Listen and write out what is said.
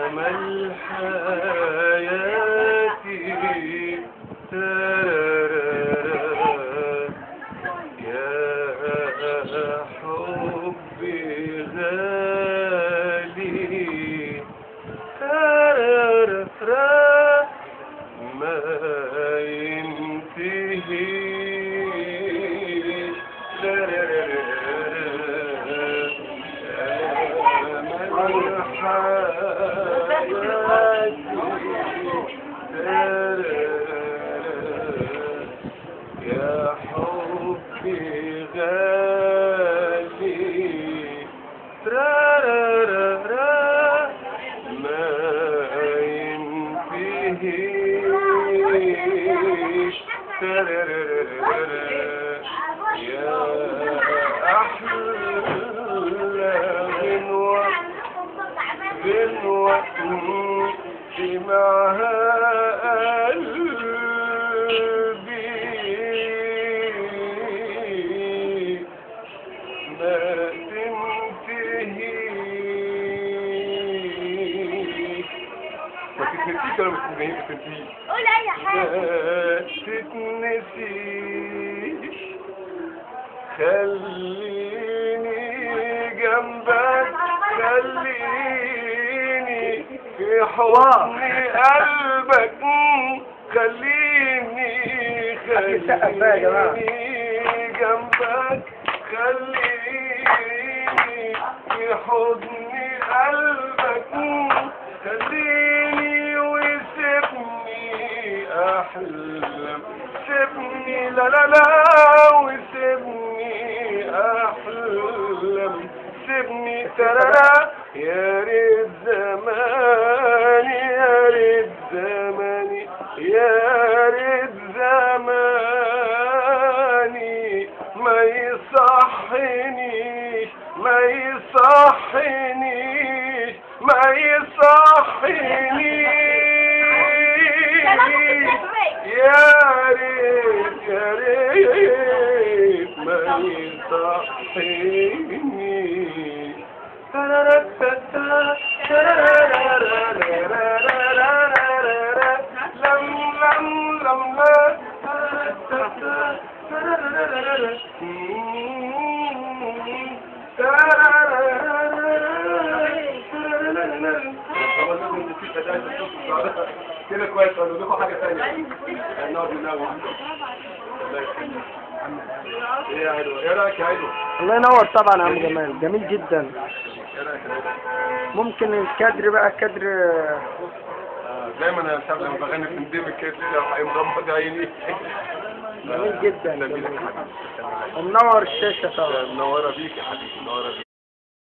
أمل حياتي ترارارا يا حبي غالي ترارارا ما ينتهيش يا حبي غالي ترارارا ما ينتهيش ترارارا يا أحلى غنوة معها قلبي ما تنتهي ما تتنسيش ولا ما تنتهيش قول اي حاجة ما تتنسيش خليني جنبك خليني في حضن قلبك خليني جنبك خليني في حضن قلبك خليني وسيبني أحلم سيبني لا لا لا وسيبني أحلم سيبني ترى يا ريت زماني يا ريت زماني يا ريت زماني ما يصحنيش ما يصحنيش ما يصحنيش يا ريت يا ريت ما يصحنيش كده كويس ولا لكم حاجه ثانيه نقعد ننام ايه يا حلو ايه رايك يا حلو الله ينور طبعا يا عم جمال جميل جدا ايه رايك يا ممكن الكادر بقى الكادر دايما انا مش عارف لما بغني في ندمك كده هيقوم مغمض عيني جميل جدا منور الشاشه طبعا منوره بيك يا حبيبي منوره بيك